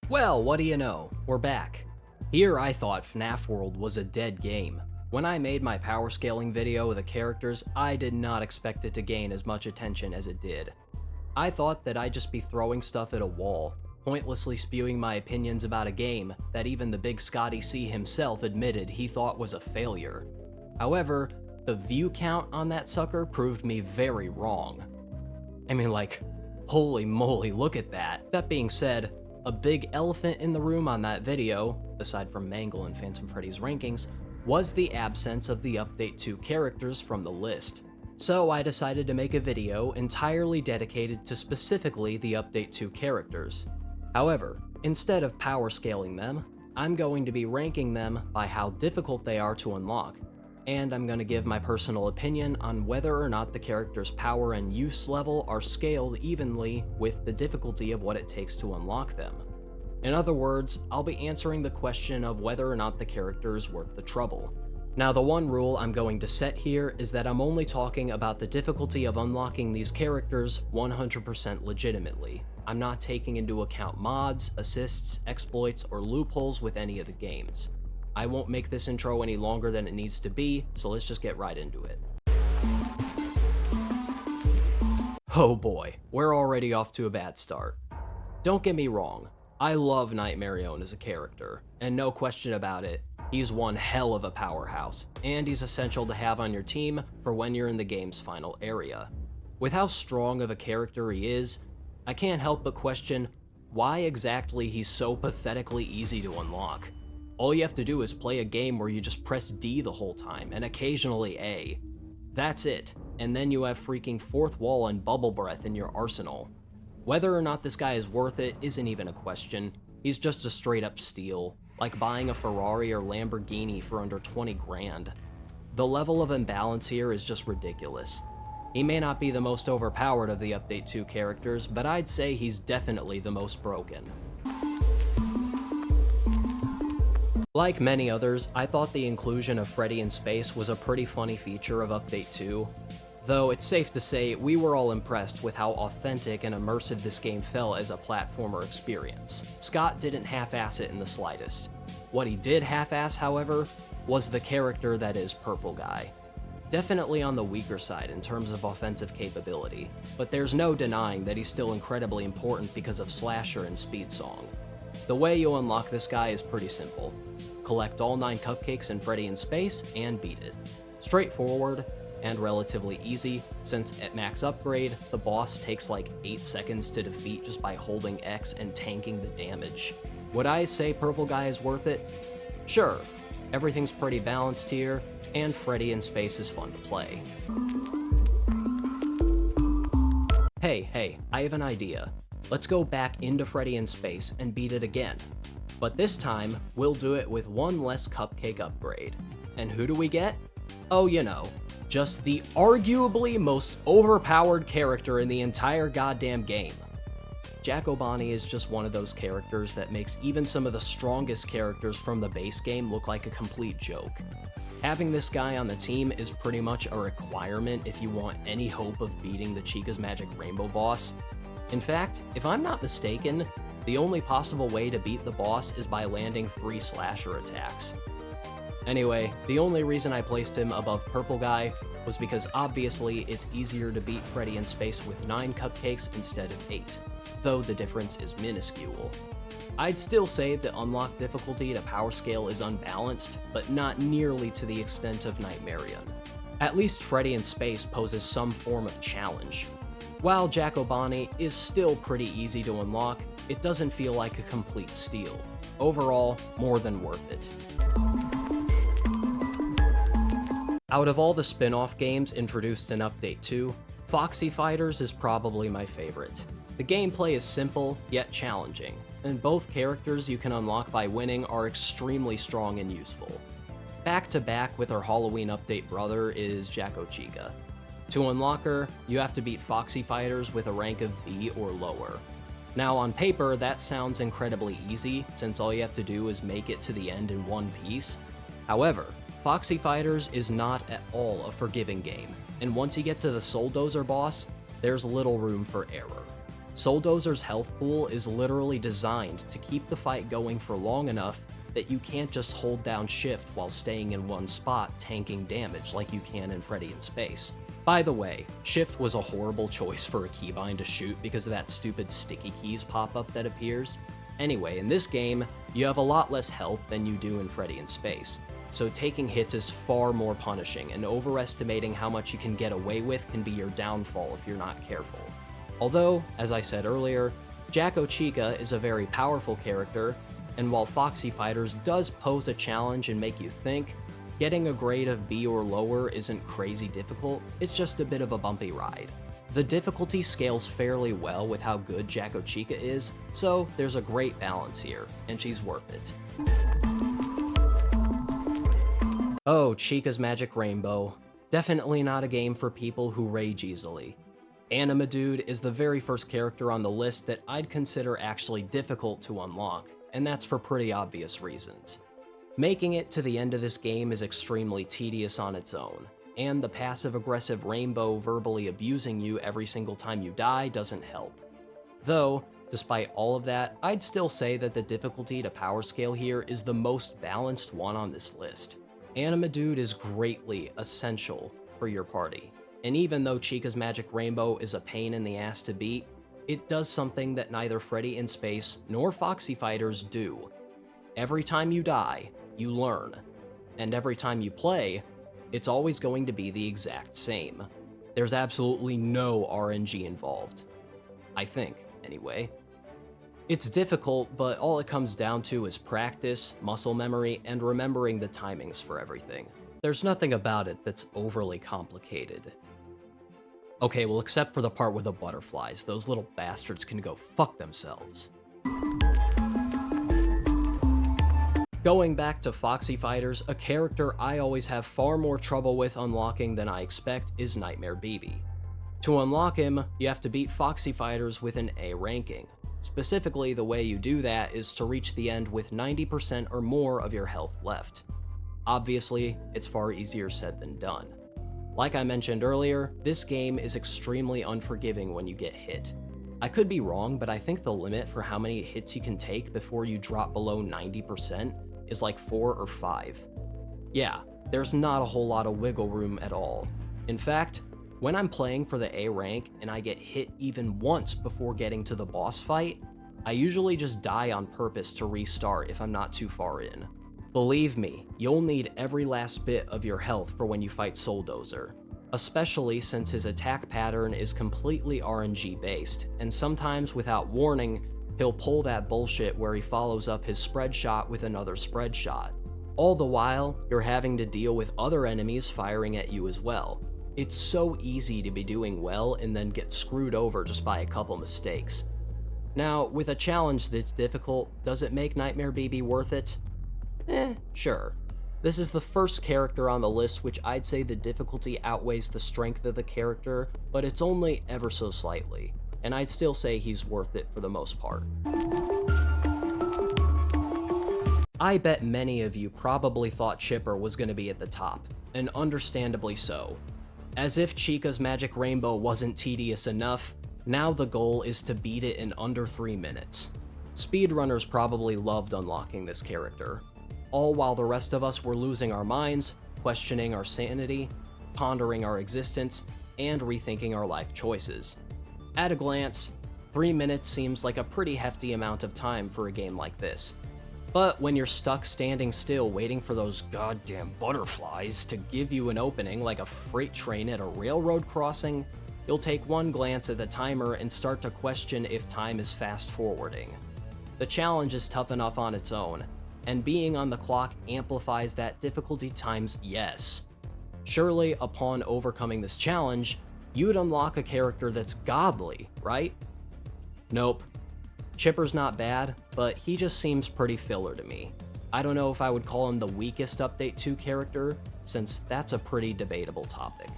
Well, what do you know? We're back. Here I thought FNAF World was a dead game. When I made my power scaling video of the characters, I did not expect it to gain as much attention as it did. I thought that I'd just be throwing stuff at a wall, pointlessly spewing my opinions about a game that even the big Scotty C himself admitted he thought was a failure. However, the view count on that sucker proved me very wrong. I mean, like, holy moly, look at that. That being said, a big elephant in the room on that video, aside from Mangle and Phantom Freddy's rankings, was the absence of the Update 2 characters from the list. So I decided to make a video entirely dedicated to specifically the Update 2 characters. However, instead of power scaling them, I'm going to be ranking them by how difficult they are to unlock, and I'm going to give my personal opinion on whether or not the character's power and use level are scaled evenly with the difficulty of what it takes to unlock them. In other words, I'll be answering the question of whether or not the character is worth the trouble. Now, the one rule I'm going to set here is that I'm only talking about the difficulty of unlocking these characters 100% legitimately. I'm not taking into account mods, assists, exploits, or loopholes with any of the games. I won't make this intro any longer than it needs to be, so let's just get right into it. Oh boy, we're already off to a bad start. Don't get me wrong, I love Marion as a character, and no question about it, he's one hell of a powerhouse, and he's essential to have on your team for when you're in the game's final area. With how strong of a character he is, I can't help but question why exactly he's so pathetically easy to unlock. All you have to do is play a game where you just press D the whole time, and occasionally A. That's it, and then you have freaking fourth wall and bubble breath in your arsenal. Whether or not this guy is worth it isn't even a question, he's just a straight up steal, like buying a Ferrari or Lamborghini for under 20 grand. The level of imbalance here is just ridiculous. He may not be the most overpowered of the Update 2 characters, but I'd say he's definitely the most broken. Like many others, I thought the inclusion of Freddy in space was a pretty funny feature of Update 2, though it's safe to say we were all impressed with how authentic and immersive this game felt as a platformer experience. Scott didn't half-ass it in the slightest. What he did half-ass, however, was the character that is Purple Guy. Definitely on the weaker side in terms of offensive capability, but there's no denying that he's still incredibly important because of Slasher and Speed Song. The way you unlock this guy is pretty simple. Collect all 9 cupcakes in Freddy in Space and beat it. Straightforward and relatively easy, since at max upgrade, the boss takes like 8 seconds to defeat just by holding X and tanking the damage. Would I say Purple Guy is worth it? Sure, everything's pretty balanced here, and Freddy in Space is fun to play. Hey, I have an idea. Let's go back into Freddy in Space and beat it again. But this time, we'll do it with one less cupcake upgrade. And who do we get? Oh, you know, just the arguably most overpowered character in the entire goddamn game. Jack O'Bonney is just one of those characters that makes even some of the strongest characters from the base game look like a complete joke. Having this guy on the team is pretty much a requirement if you want any hope of beating the Chica's Magic Rainbow boss. In fact, if I'm not mistaken, the only possible way to beat the boss is by landing 3 slasher attacks. Anyway, the only reason I placed him above Purple Guy was because obviously it's easier to beat Freddy in Space with 9 cupcakes instead of 8, though the difference is minuscule. I'd still say the unlock difficulty to power scale is unbalanced, but not nearly to the extent of Marion. At least Freddy in Space poses some form of challenge. While Jack O'Bonney is still pretty easy to unlock, it doesn't feel like a complete steal. Overall, more than worth it. Out of all the spin-off games introduced in Update 2, Foxy Fighters is probably my favorite. The gameplay is simple, yet challenging, and both characters you can unlock by winning are extremely strong and useful. Back to back with her Halloween Update brother is Jacko Chica. To unlock her, you have to beat Foxy Fighters with a rank of B or lower. Now on paper, that sounds incredibly easy, since all you have to do is make it to the end in one piece. However, Foxy Fighters is not at all a forgiving game, and once you get to the Soul Dozer boss, there's little room for error. Dozer's health pool is literally designed to keep the fight going for long enough that you can't just hold down shift while staying in one spot tanking damage like you can in Freddy in Space. By the way, shift was a horrible choice for a keybind to shoot because of that stupid sticky keys pop-up that appears. Anyway, in this game, you have a lot less health than you do in Freddy in Space, so taking hits is far more punishing, and overestimating how much you can get away with can be your downfall if you're not careful. Although, as I said earlier, Jacko Chica is a very powerful character, and while Foxy Fighters does pose a challenge and make you think, getting a grade of B or lower isn't crazy difficult, it's just a bit of a bumpy ride. The difficulty scales fairly well with how good Jacko Chica is, so there's a great balance here, and she's worth it. Oh, Chica's Magic Rainbow. Definitely not a game for people who rage easily. Animad Dude is the very first character on the list that I'd consider actually difficult to unlock, and that's for pretty obvious reasons. Making it to the end of this game is extremely tedious on its own, and the passive-aggressive Rainbow verbally abusing you every single time you die doesn't help. Though, despite all of that, I'd still say that the difficulty to power scale here is the most balanced one on this list. Animad Dude is greatly essential for your party, and even though Chica's Magic Rainbow is a pain in the ass to beat, it does something that neither Freddy in Space nor Foxy Fighters do. Every time you die, you learn, and every time you play, it's always going to be the exact same. There's absolutely no RNG involved. I think, anyway. It's difficult, but all it comes down to is practice, muscle memory, and remembering the timings for everything. There's nothing about it that's overly complicated. Okay, well, except for the part with the butterflies. Those little bastards can go fuck themselves. Going back to Foxy Fighters, a character I always have far more trouble with unlocking than I expect is Nightmare BB. To unlock him, you have to beat Foxy Fighters with an A ranking. Specifically, the way you do that is to reach the end with 90% or more of your health left. Obviously, it's far easier said than done. Like I mentioned earlier, this game is extremely unforgiving when you get hit. I could be wrong, but I think the limit for how many hits you can take before you drop below 90% is like 4 or 5. Yeah, there's not a whole lot of wiggle room at all. In fact, when I'm playing for the A rank and I get hit even once before getting to the boss fight, I usually just die on purpose to restart if I'm not too far in. Believe me, you'll need every last bit of your health for when you fight Dozer, especially since his attack pattern is completely RNG based, and sometimes without warning, he'll pull that bullshit where he follows up his spread shot with another spread shot. All the while, you're having to deal with other enemies firing at you as well. It's so easy to be doing well and then get screwed over just by a couple mistakes. Now, with a challenge this difficult, does it make Nightmare BB worth it? Sure. This is the first character on the list which I'd say the difficulty outweighs the strength of the character, but it's only ever so slightly, and I'd still say he's worth it for the most part. I bet many of you probably thought Chipper was going to be at the top, and understandably so. As if Chica's Magic Rainbow wasn't tedious enough, now the goal is to beat it in under 3 minutes. Speedrunners probably loved unlocking this character, all while the rest of us were losing our minds, questioning our sanity, pondering our existence, and rethinking our life choices. At a glance, 3 minutes seems like a pretty hefty amount of time for a game like this. But when you're stuck standing still waiting for those goddamn butterflies to give you an opening like a freight train at a railroad crossing, you'll take one glance at the timer and start to question if time is fast forwarding. The challenge is tough enough on its own, and being on the clock amplifies that difficulty times yes. Surely, upon overcoming this challenge, you'd unlock a character that's godly, right? Nope. Chipper's not bad, but he just seems pretty filler to me. I don't know if I would call him the weakest Update 2 character, since that's a pretty debatable topic.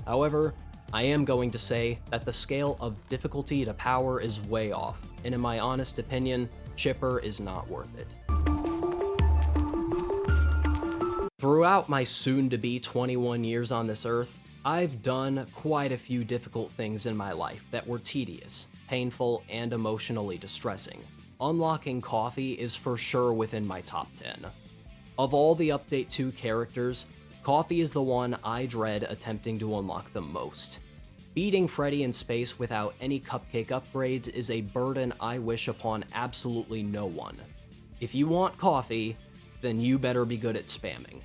However, I am going to say that the scale of difficulty to power is way off, and in my honest opinion, Chipper is not worth it. Throughout my soon-to-be 21 years on this earth, I've done quite a few difficult things in my life that were tedious. painful and emotionally distressing. Unlocking Coffee is for sure within my top 10. Of all the Update 2 characters, Coffee is the one I dread attempting to unlock the most. Beating Freddy in space without any cupcake upgrades is a burden I wish upon absolutely no one. If you want Coffee, then you better be good at spamming.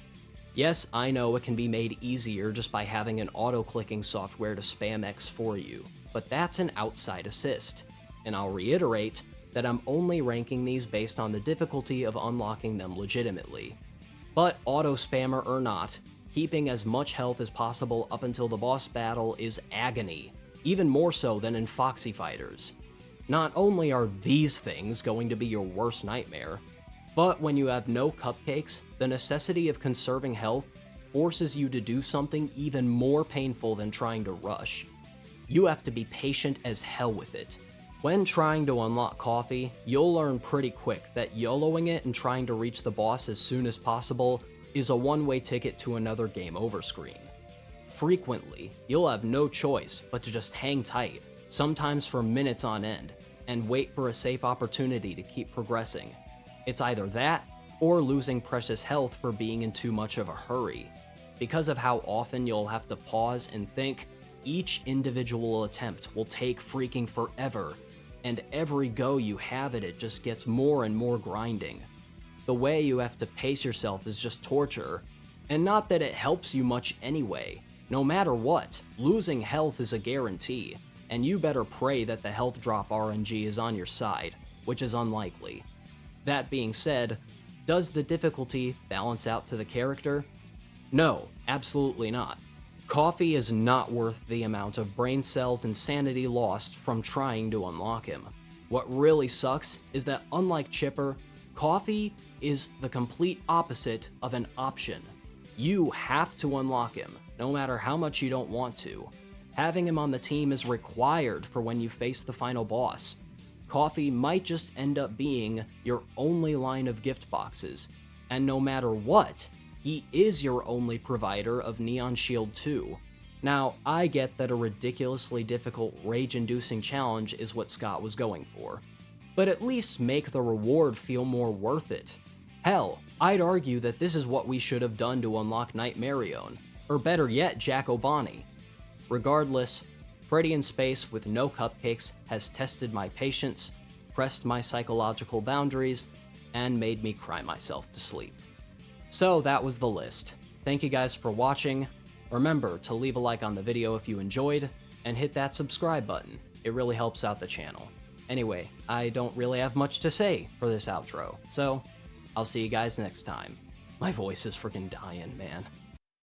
Yes, I know it can be made easier just by having an auto-clicking software to spam X for you, but that's an outside assist, and I'll reiterate that I'm only ranking these based on the difficulty of unlocking them legitimately. But auto-spammer or not, keeping as much health as possible up until the boss battle is agony, even more so than in Foxy Fighters. Not only are these things going to be your worst nightmare, but when you have no cupcakes, the necessity of conserving health forces you to do something even more painful than trying to rush. You have to be patient as hell with it. When trying to unlock Coffee, you'll learn pretty quick that YOLOing it and trying to reach the boss as soon as possible is a one-way ticket to another game over screen. Frequently, you'll have no choice but to just hang tight, sometimes for minutes on end, and wait for a safe opportunity to keep progressing. It's either that, or losing precious health for being in too much of a hurry. Because of how often you'll have to pause and think, each individual attempt will take freaking forever, and every go you have at it just gets more and more grinding. The way you have to pace yourself is just torture, and not that it helps you much anyway. No matter what, losing health is a guarantee, and you better pray that the health drop RNG is on your side, which is unlikely. That being said, does the difficulty balance out to the character? No, absolutely not. Coffee is not worth the amount of brain cells and sanity lost from trying to unlock him. What really sucks is that unlike Chipper, Coffee is the complete opposite of an option. You have to unlock him, no matter how much you don't want to. Having him on the team is required for when you face the final boss. Coffee might just end up being your only line of gift boxes, and no matter what, he is your only provider of Neon Shield 2. Now, I get that a ridiculously difficult, rage-inducing challenge is what Scott was going for, but at least make the reward feel more worth it. Hell, I'd argue that this is what we should have done to unlock Knight Marion, or better yet, Jack O'Bonney. Regardless, Freddy in Space with no cupcakes has tested my patience, pressed my psychological boundaries, and made me cry myself to sleep. So that was the list. Thank you guys for watching. Remember to leave a like on the video if you enjoyed, and hit that subscribe button. It really helps out the channel. Anyway, I don't really have much to say for this outro, so I'll see you guys next time. My voice is freaking dying, man.